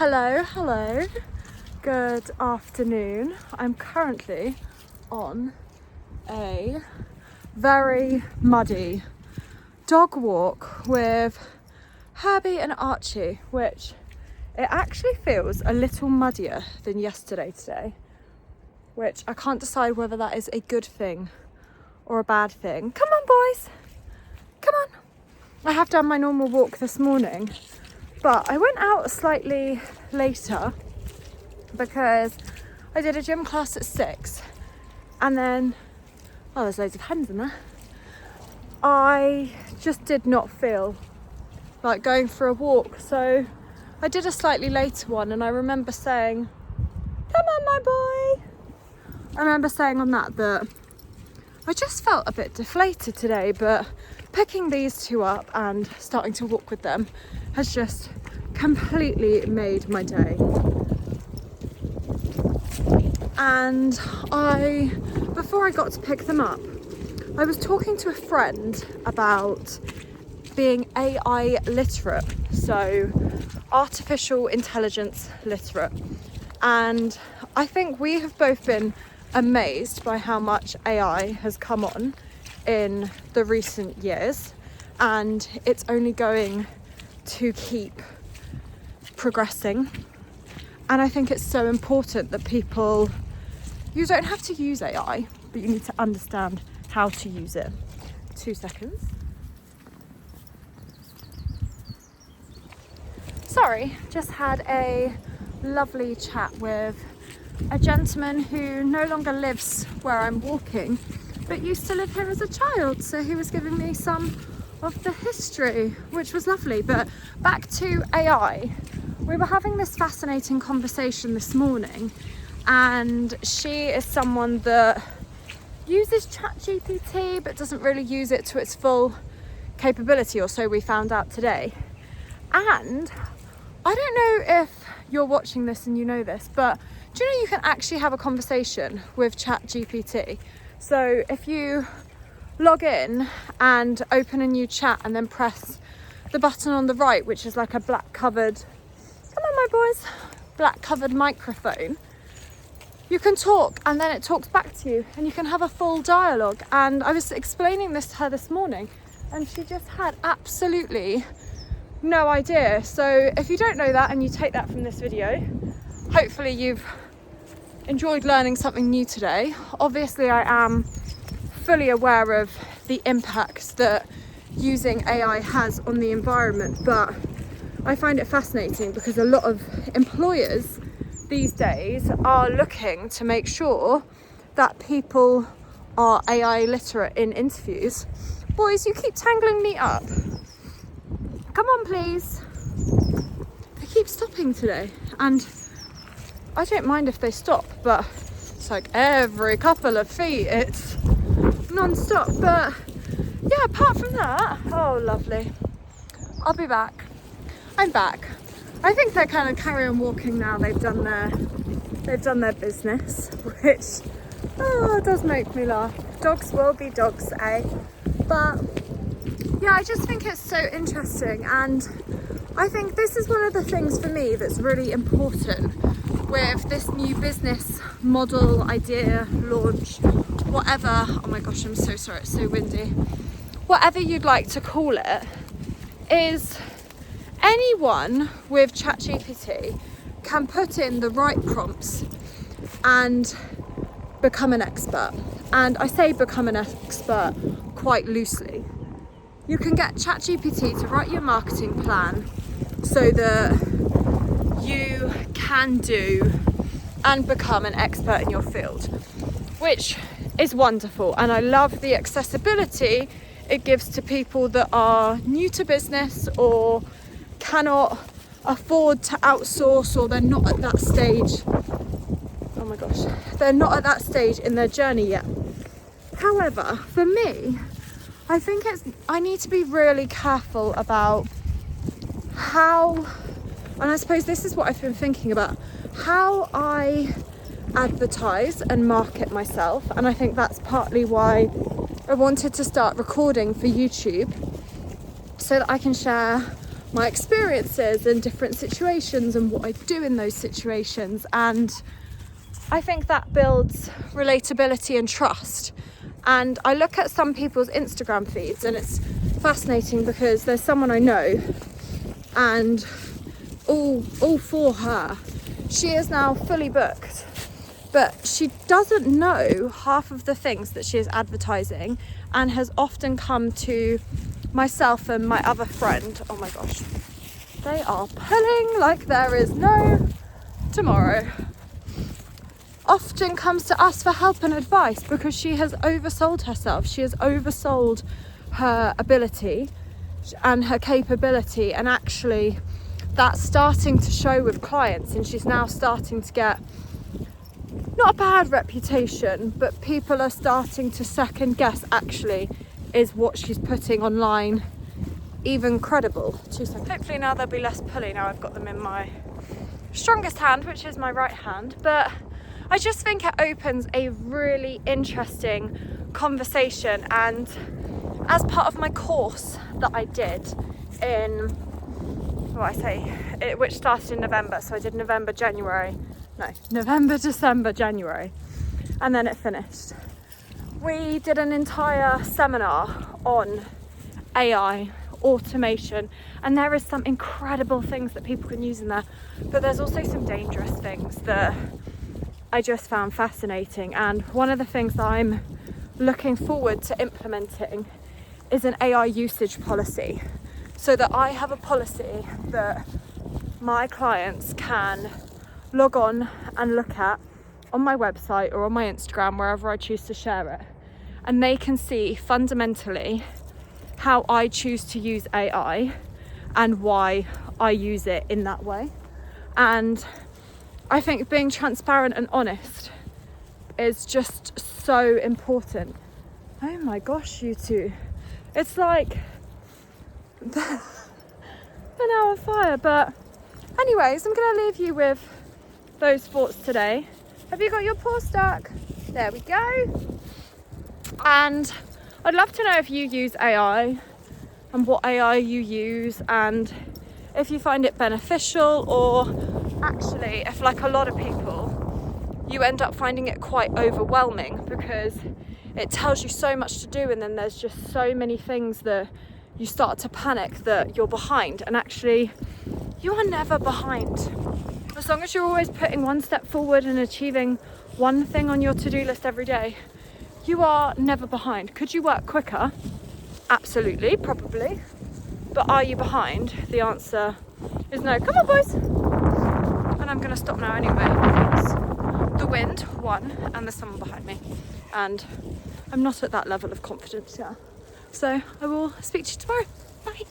Hello, good afternoon. I'm currently on a very muddy dog walk with Herbie and Archie, which it actually feels a little muddier than yesterday today, which I can't decide whether that is a good thing or a bad thing. Come on boys, come on. I have done my normal walk this morning, but I went out slightly later because I did a gym class at 6 and then, oh, there's loads of hens in there. I just did not feel like going for a walk, so I did a slightly later one, and I remember saying, come on my boy. I remember saying on that I just felt a bit deflated today, but picking these two up and starting to walk with them has just completely made my day. And before I got to pick them up, I was talking to a friend about being AI literate, so artificial intelligence literate. And I think we have both been amazed by how much AI has come on in the recent years, and it's only going to keep progressing. And I think it's so important that you don't have to use AI, but you need to understand how to use it. 2 seconds. Sorry, just had a lovely chat with a gentleman who no longer lives where I'm walking, but used to live here as a child. So he was giving me some of the history, which was lovely. But back to AI, we were having this fascinating conversation this morning, and she is someone that uses ChatGPT but doesn't really use it to its full capability, or so we found out today. And I don't know if you're watching this and you know this, but do you know you can actually have a conversation with ChatGPT? So if you log in and open a new chat and then press the button on the right, which is like a black covered, come on my boys, black covered microphone, you can talk and then it talks back to you and you can have a full dialogue. And I was explaining this to her this morning and she just had absolutely no idea. So if you don't know that and you take that from this video, hopefully you've enjoyed learning something new today. Obviously I am fully aware of the impacts that using AI has on the environment, but I find it fascinating because a lot of employers these days are looking to make sure that people are AI literate in interviews. Boys, you keep tangling me up. Come on, please. They keep stopping today, and I don't mind if they stop, but it's like every couple of feet it's non-stop. But yeah, apart from that, oh lovely. I'll be back. I'm back. I think they're kind of carry on walking now. They've done their business, which does make me laugh. Dogs will be dogs, eh? But yeah, I just think it's so interesting, and I think this is one of the things for me that's really important with this new business model, idea, launch, whatever. Oh my gosh, I'm so sorry, it's so windy. Whatever you'd like to call it, is anyone with ChatGPT can put in the right prompts and become an expert. And I say become an expert quite loosely. You can get ChatGPT to write your marketing plan so that you can do and become an expert in your field, which is wonderful. And I love the accessibility it gives to people that are new to business or cannot afford to outsource, or they're not at that stage. Oh my gosh, they're not at that stage in their journey yet. However, for me, I think I need to be really careful about how, and I suppose this is what I've been thinking about, how I advertise and market myself. And I think that's partly why I wanted to start recording for YouTube, so that I can share my experiences in different situations and what I do in those situations. And I think that builds relatability and trust. And I look at some people's Instagram feeds and it's fascinating because there's someone I know, and all for her, she is now fully booked, but she doesn't know half of the things that she is advertising, and has often come to myself and my other friend. Oh my gosh, they are pulling like there is no tomorrow. Often comes to us for help and advice because she has oversold herself. She has oversold her ability and her capability, and actually that's starting to show with clients, and she's now starting to get not a bad reputation, but people are starting to second guess, actually, is what she's putting online even credible? 2 seconds. Hopefully now there'll be less pulley now I've got them in my strongest hand, which is my right hand. But I just think it opens a really interesting conversation, and as part of my course that I did in, which started in November, so I did November, December, January, and then it finished. We did an entire seminar on AI, automation, and there is some incredible things that people can use in there, but there's also some dangerous things that I just found fascinating. And one of the things that I'm looking forward to implementing is an AI usage policy, so that I have a policy that my clients can log on and look at on my website or on my Instagram, wherever I choose to share it, and they can see fundamentally how I choose to use AI and why I use it in that way. And I think being transparent and honest is just so important. Oh my gosh, you two. It's like an hour fire. But anyways, I'm going to leave you with those thoughts today. Have you got your paw stuck? There we go. And I'd love to know if you use AI and what AI you use, and if you find it beneficial, or actually if, like a lot of people, you end up finding it quite overwhelming because it tells you so much to do, and then there's just so many things that you start to panic that you're behind. And actually, you are never behind. As long as you're always putting one step forward and achieving one thing on your to-do list every day, you are never behind. Could you work quicker? Absolutely, probably. But are you behind? The answer is no. Come on, boys. And I'm going to stop now anyway because the wind, one, and there's someone behind me. And I'm not at that level of confidence yet. So I will speak to you tomorrow. Bye.